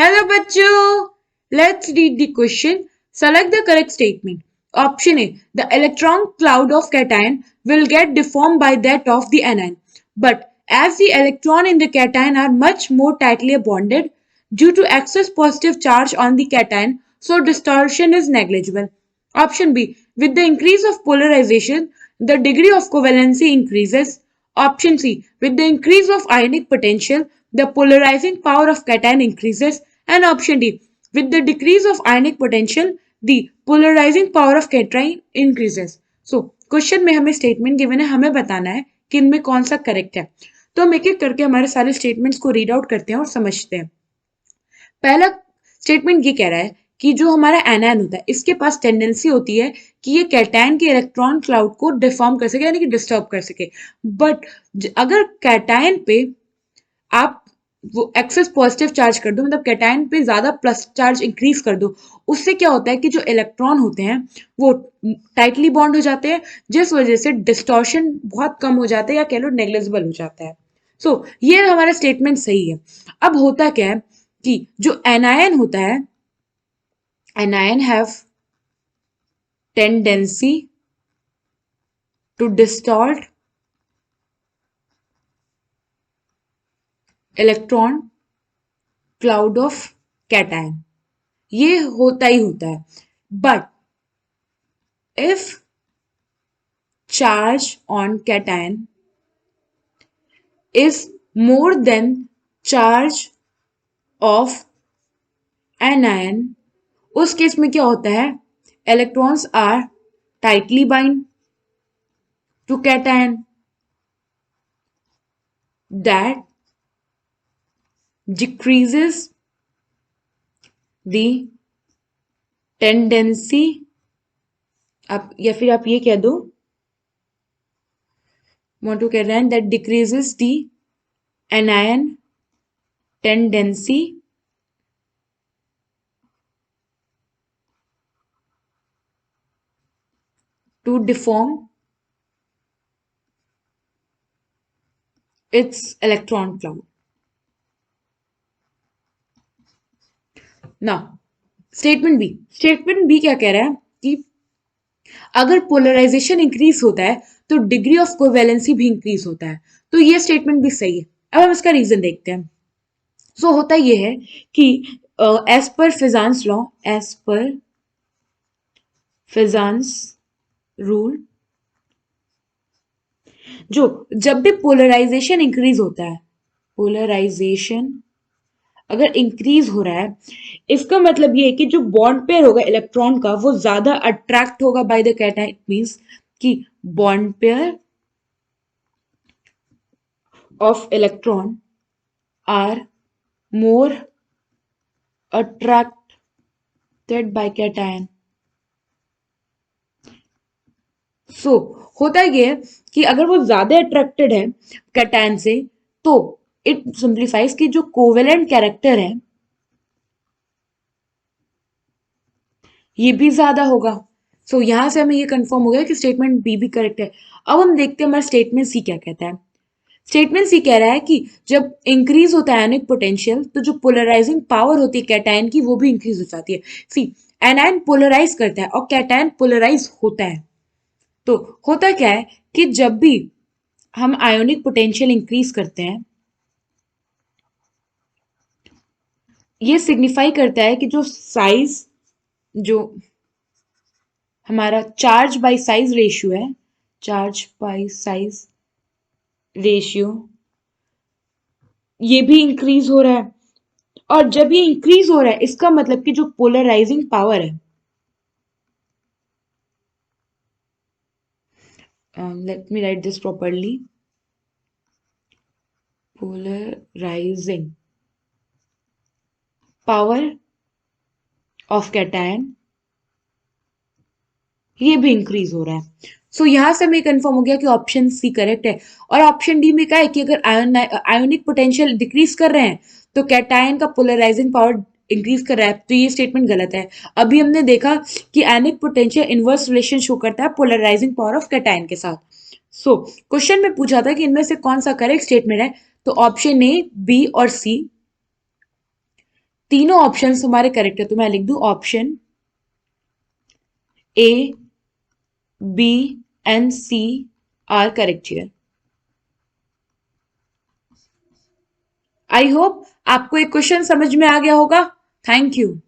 Hello bachcho. Let's read the question. Select the correct statement. Option A. The electron cloud of cation will get deformed by that of the anion. But as the electron in the cation are much more tightly bonded due to excess positive charge on the cation, so distortion is negligible. Option B. With the increase of polarization, the degree of covalency increases. Option C. With the increase of ionic potential, the polarizing power of cation increases. And option D. With the decrease of ionic potential, the polarizing power of cation increases. So question में हमें statement given है, हमें बताना है कि इनमें कौन सा करेक्ट है. तो हम एक एक करके हमारे सारे स्टेटमेंट्स को रीड आउट करते हैं और समझते हैं. पहला स्टेटमेंट ये कह रहा है कि जो हमारा एनायन होता है इसके पास टेंडेंसी होती है कि ये कैटायन के इलेक्ट्रॉन क्लाउड को डिफॉर्म कर सके, यानी कि डिस्टर्ब कर सके. बट अगर कैटायन पे आप वो एक्सेस पॉजिटिव चार्ज कर दो, मतलब कैटायन पे ज्यादा प्लस चार्ज इंक्रीज कर दो, उससे क्या होता है कि जो इलेक्ट्रॉन होते हैं वो टाइटली बॉन्ड हो जाते हैं, जिस वजह से डिस्टॉर्शन बहुत कम हो जाता है या कह लो नेग्लिजिबल हो जाता है. सो ये हमारा स्टेटमेंट सही है. अब होता क्या है कि जो एनायन होता है, anion have tendency to distort electron cloud of cation. ये होता ही होता है. But if charge on cation is more then charge of anion, उस केस में क्या होता है, electrons are tightly bind to cation, that decreases the tendency. आप या फिर आप ये कह दो, मोटू कह रहे हैं that decreases the anion tendency to deform its electron cloud. ना स्टेटमेंट बी क्या कह रहा है कि अगर पोलराइजेशन इंक्रीज होता है तो डिग्री ऑफ कोवेलेंसी भी इंक्रीज होता है. तो ये स्टेटमेंट भी सही है. अब हम इसका रीजन देखते हैं. सो होता ये है कि as per फिजान्स law, as per फिजान्स rule, जो जब भी पोलराइजेशन इंक्रीज होता है, पोलराइजेशन अगर इंक्रीज हो रहा है, इसका मतलब ये है कि जो बॉन्ड पेयर होगा इलेक्ट्रॉन का वो ज्यादा अट्रैक्ट होगा बाय द कैटायन. मींस कि bond pair of electron are more attracted by cation. So होता ये है कि अगर वो ज्यादा अट्रैक्टेड है कैटायन से, तो इट सिंप्लीफाइज कि जो कोवेलेंट कैरेक्टर है ये भी ज्यादा होगा. सो यहां से हमें ये कंफर्म हो गया कि स्टेटमेंट बी भी करेक्ट है. अब हम देखते हैं हमारा स्टेटमेंट सी क्या कहता है. स्टेटमेंट सी कह रहा है कि जब इंक्रीज होता है आयनिक पोटेंशियल तो जो पोलराइजिंग पावर होती है कैटायन की वो भी इंक्रीज हो जाती है. सी एनायन पोलराइज करता है और कैटायन पोलराइज होता है. तो होता क्या है कि जब भी हम आयोनिक पोटेंशियल इंक्रीज करते हैं, ये सिग्निफाई करता है कि जो साइज, जो हमारा चार्ज बाय साइज रेशियो है, चार्ज बाय साइज रेशियो, ये भी इंक्रीज हो रहा है. और जब ये इंक्रीज हो रहा है इसका मतलब कि जो पोलराइजिंग पावर है, let me write this properly, polarizing power of cation, ये भी इंक्रीज हो रहा है. सो यहां से हमें कंफर्म हो गया कि ऑप्शन सी करेक्ट है. और ऑप्शन डी में क्या है कि अगर आयोनिक पोटेंशियल डिक्रीज कर रहे हैं तो कैटायन का पोलराइजिंग पावर इंक्रीज कर रहा है, तो ये स्टेटमेंट गलत है. अभी हमने देखा कि आयनिक पोटेंशियल इनवर्स रिलेशन शो करता है पोलराइजिंग पावर ऑफ कैटायन के साथ. सो क्वेश्चन में पूछा था कि इनमें से कौन सा करेक्ट स्टेटमेंट है, तो ऑप्शन ए, बी और सी तीनों ऑप्शन हमारे करेक्ट है, तो मैं लिख दूं option A, B and C are correct here. I hope आपको एक क्वेश्चन समझ में आ गया होगा। Thank you.